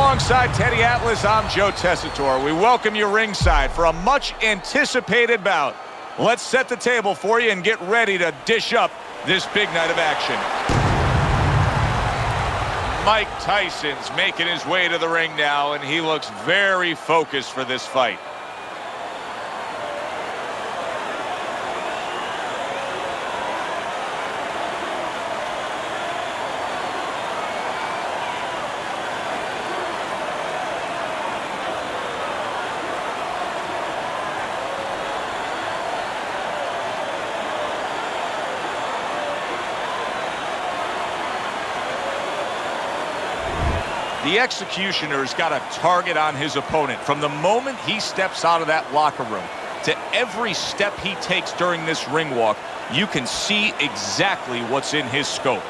Alongside Teddy Atlas, I'm Joe Tessitore. We welcome you ringside for a much-anticipated bout. Let's set the table for you and get ready to dish up this big night of action. Mike Tyson's making his way to the ring now, and he looks very focused for this fight. The Executioner's got a target on his opponent from the moment he steps out of that locker room to every step he takes during this ring walk. You can see exactly what's in his scope.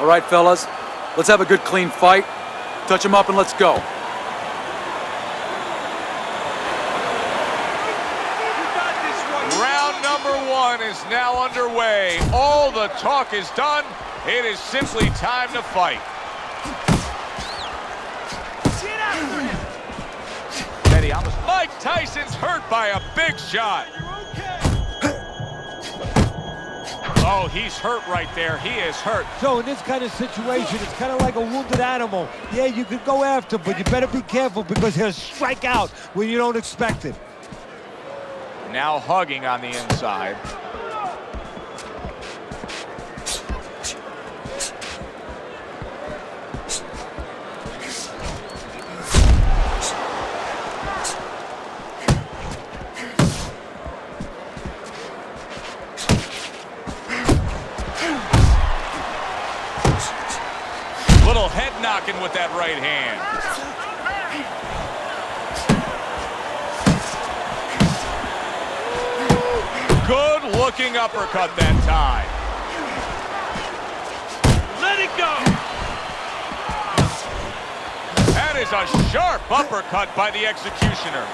All right, fellas, let's have a good, clean fight. Touch him up and let's go. Round number one is now underway. All the talk is done. It is simply time to fight. Mike Tyson's hurt by a big shot. Oh, he's hurt right there. He is hurt. So in this kind of situation, it's kind of like a wounded animal. Yeah, you could go after, but you better be careful because he'll strike out when you don't expect it. Now hugging on the inside. Little head knocking with that right hand. Good looking uppercut that time. Let it go. That is a sharp uppercut by the Executioner.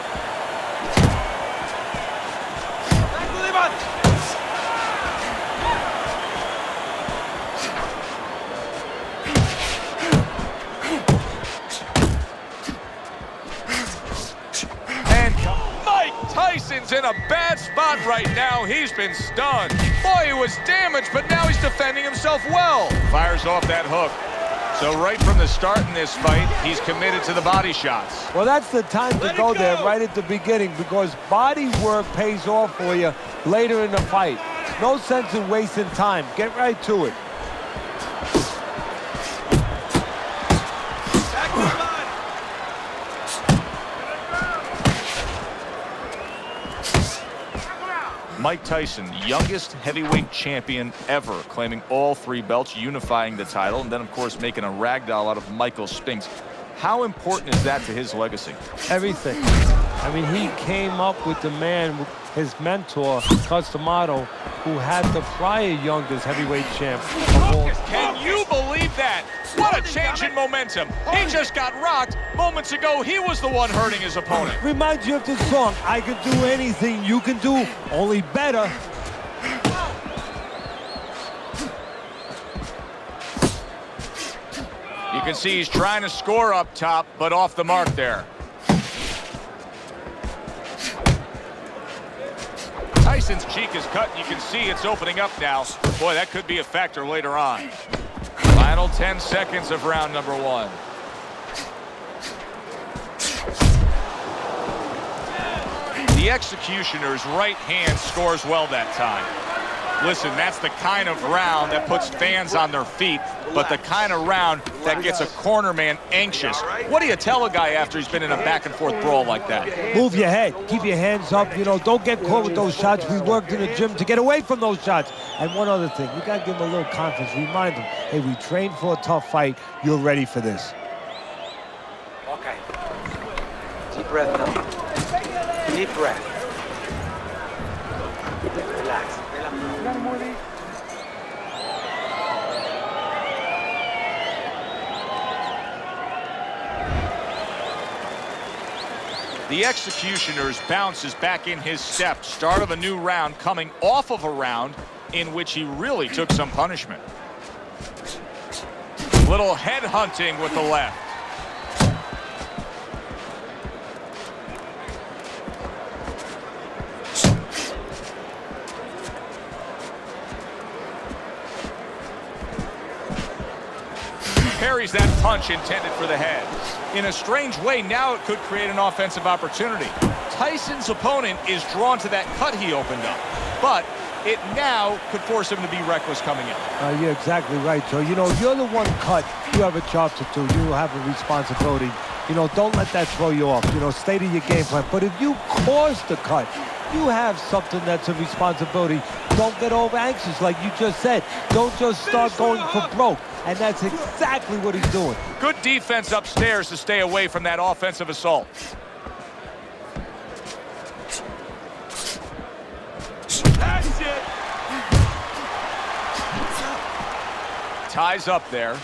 Tyson's in a bad spot right now. He's been stunned. Boy, he was damaged, but now he's defending himself well. Fires off that hook. So right from the start in this fight, he's committed to the body shots. Well, that's the time to go there right at the beginning because body work pays off for you later in the fight. No sense in wasting time. Get right to it. Mike Tyson, youngest heavyweight champion ever, claiming all three belts, unifying the title, and then, of course, making a ragdoll out of Michael Spinks. How important is that to his legacy? Everything. I mean, he came up with the man, his mentor, Customato, who had the prior youngest heavyweight champ. Can you believe that? What a change in momentum. He just got rocked. Moments ago, he was the one hurting his opponent. Reminds you of this song, I can do anything you can do, only better. You can see he's trying to score up top, but off the mark there. Tyson's cheek is cut, and you can see it's opening up now. Boy, that could be a factor later on. Final 10 seconds of round number one. The Executioner's right hand scores well that time. Listen, that's the kind of round that puts fans on their feet, but the kind of round that gets a corner man anxious. What do you tell a guy after he's been in a back-and-forth brawl like that? Move your head. Keep your hands up. You know, don't get caught with those shots. We worked in the gym to get away from those shots. And one other thing, you got to give him a little confidence. Remind him, hey, we trained for a tough fight. You're ready for this. Okay. Deep breath now. Deep breath. Relax. You got any more of these? The Executioner's bounces back in his step. Start of a new round coming off of a round in which he really took some punishment. Little head hunting with the left. Parries that punch intended for the head. In a strange way, now it could create an offensive opportunity. Tyson's opponent is drawn to that cut he opened up, but it now could force him to be reckless coming in. You're exactly right, Joe. You know, you're the one cut. You have a job to do. You have a responsibility. You know, don't let that throw you off. You know, stay to your game plan. But if you cause the cut, you have something that's a responsibility. Don't get over anxious like you just said. Don't just start going for broke. And that's exactly what he's doing. Good defense upstairs to stay away from that offensive assault. That's it. Ties up there.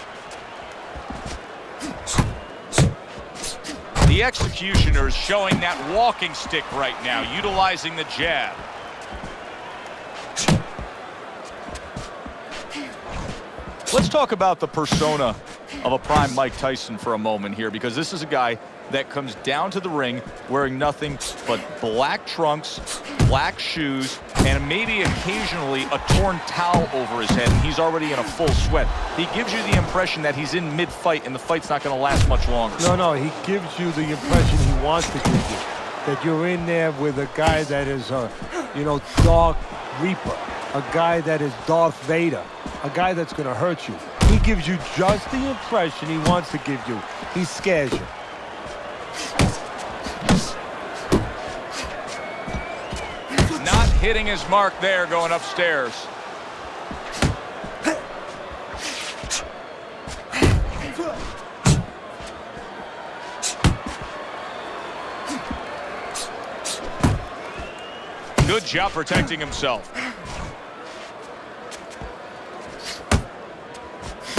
The Executioner's showing that walking stick right now, utilizing the jab. Let's talk about the persona of a prime Mike Tyson for a moment here, because this is a guy that comes down to the ring wearing nothing but black trunks, black shoes, and maybe occasionally a torn towel over his head, and he's already in a full sweat. He gives you the impression that he's in mid-fight and the fight's not going to last much longer. No, he gives you the impression he wants to give you. That you're in there with a guy that is a, you know, Dark Reaper, a guy that is Darth Vader, a guy that's going to hurt you. He gives you just the impression he wants to give you. He scares you. Not hitting his mark there, going upstairs. Good job protecting himself.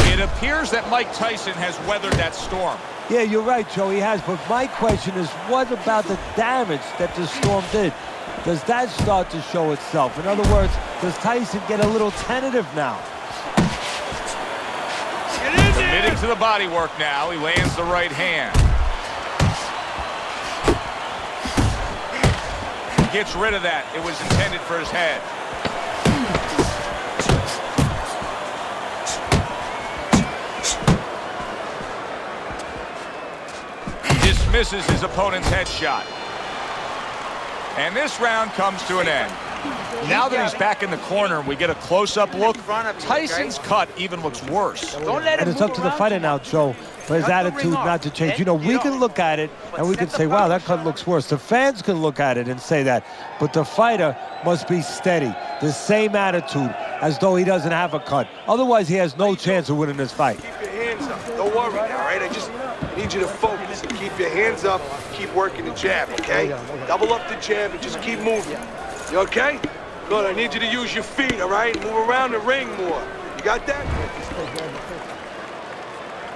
It appears that Mike Tyson has weathered that storm. Yeah, you're right, Joe, he has. But my question is, what about the damage that the storm did? Does that start to show itself? In other words, does Tyson get a little tentative now? Committing to the body work now. He lands the right hand. Gets rid of that. It was intended for his head. Dismisses his opponent's headshot. And this round comes to an end. Now that he's back in the corner and we get a close-up look, Tyson's cut even looks worse. And it's up to the fighter now, Joe, for his attitude not to change. You know, we can look at it and we can say, wow, that cut looks worse. The fans can look at it and say that. But the fighter must be steady, the same attitude, as though he doesn't have a cut. Otherwise, he has no chance of winning this fight. Keep your hands up. Don't worry, all right? I need you to focus and keep your hands up. Keep working the jab, okay? Double up the jab and just keep moving. You okay? Good, I need you to use your feet, all right? Move around the ring more. You got that?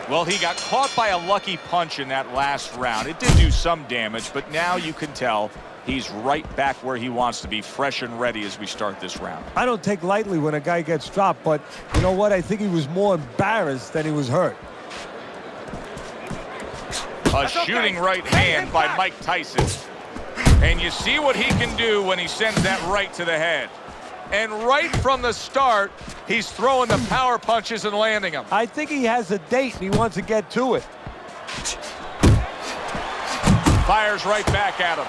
Well, he got caught by a lucky punch in that last round. It did do some damage, but now you can tell he's right back where he wants to be, fresh and ready as we start this round. I don't take lightly when a guy gets dropped, but you know what? I think he was more embarrassed than he was hurt. A shooting right hand by Mike Tyson. And you see what he can do when he sends that right to the head. And right from the start, he's throwing the power punches and landing them. I think he has a date and he wants to get to it. Fires right back at him.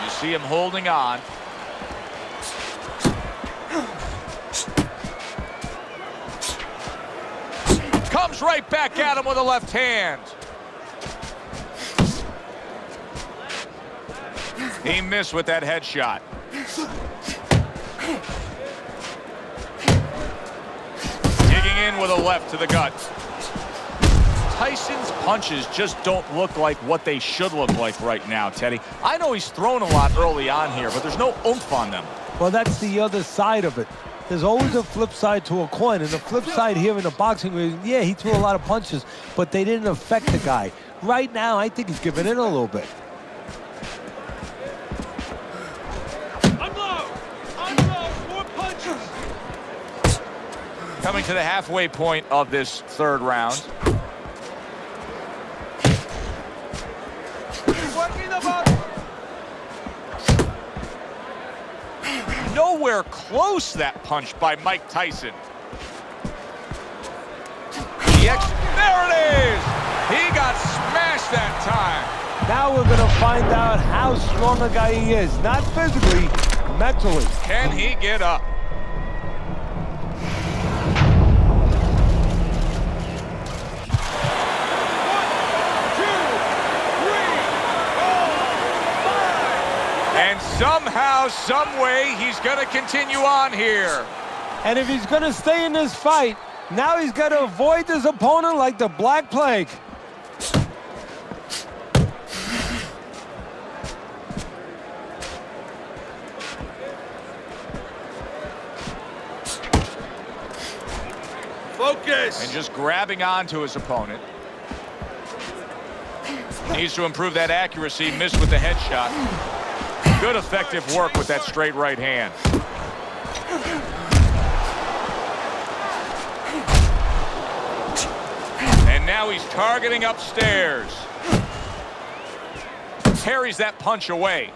You see him holding on. Comes right back at him with a left hand. He missed with that headshot. Digging in with a left to the gut. Tyson's punches just don't look like what they should look like right now, Teddy. I know he's thrown a lot early on here, but there's no oomph on them. Well, that's the other side of it. There's always a flip side to a coin, and the flip side here in the boxing ring, yeah, he threw a lot of punches, but they didn't affect the guy. Right now, I think he's giving in a little bit. More punches. Coming to the halfway point of this third round. Nowhere close, that punch by Mike Tyson. There it is! He got smashed that time. Now we're going to find out how strong a guy he is. Not physically, mentally. Can he get up? And somehow, some way, he's going to continue on here. And if he's going to stay in this fight, now he's got to avoid his opponent like the Black Plague. Focus. And just grabbing onto his opponent. Needs to improve that accuracy. Missed with the headshot. Good effective work with that straight right hand. And now he's targeting upstairs. Parries that punch away.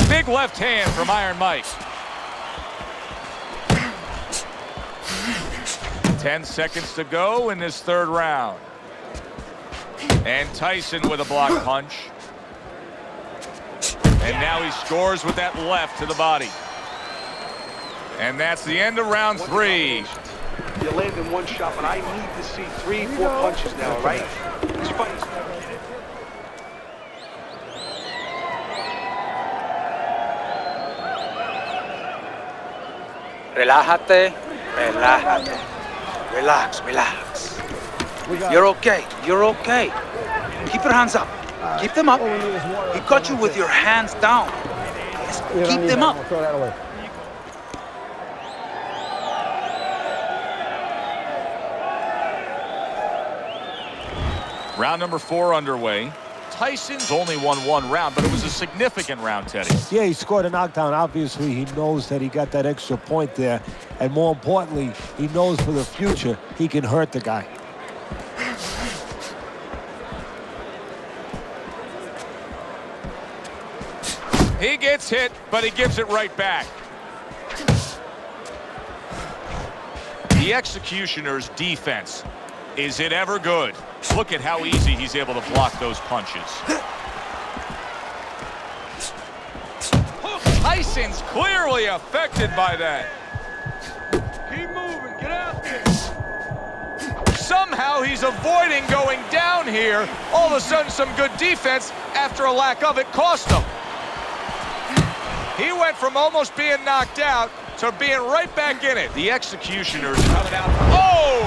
Big left hand from Iron Mike. 10 seconds to go in this third round. And Tyson with a block punch. And now he scores with that left to the body. And that's the end of round 3. You land in one shot, but I need to see 3, 4 punches now, all right? This fight's... Relájate, relájate. Relax, relax. You're okay, you're okay. Keep your hands up. Keep them up. He got you with your hands down. Yes, keep them up. Round number 4 underway. Tyson's only won 1 round, but it was a significant round, Teddy. Yeah, he scored a knockdown. Obviously, he knows that he got that extra point there. And more importantly, he knows for the future he can hurt the guy. He gets hit, but he gives it right back. The Executioner's defense, is it ever good? Look at how easy he's able to block those punches. Tyson's clearly affected by that. Keep moving, get out there. Somehow he's avoiding going down here. All of a sudden, some good defense after a lack of it cost him. He went from almost being knocked out to being right back in it. The Executioner's coming out. Oh!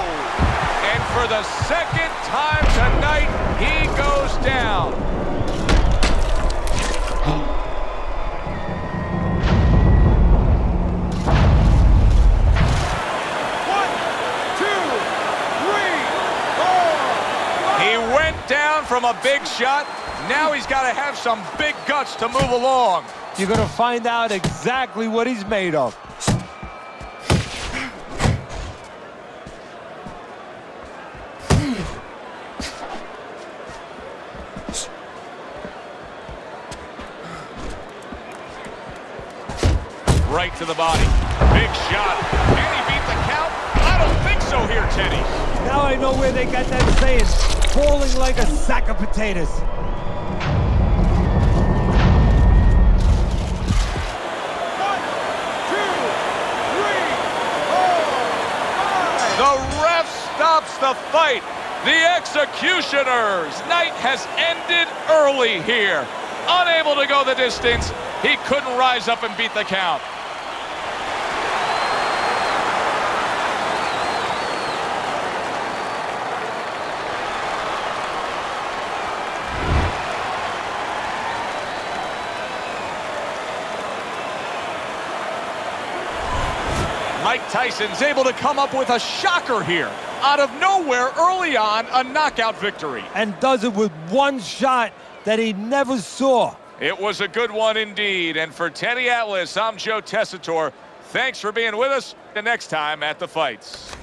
And for the second time tonight, he goes down. He went down from a big shot. Now he's got to have some big guts to move along. You're going to find out exactly what he's made of. Right to the body. Big shot. Can he beat the count? I don't think so here, Teddy. Now I know where they got that saying, falling like a sack of potatoes. stops the fight. The Executioner's night has ended early here. Unable to go the distance, he couldn't rise up and beat the count. Mike Tyson's able to come up with a shocker here. Out of nowhere, early on, a knockout victory. And does it with one shot that he never saw. It was a good one indeed. And for Teddy Atlas, I'm Joe Tessitore. Thanks for being with us. The next time at the fights.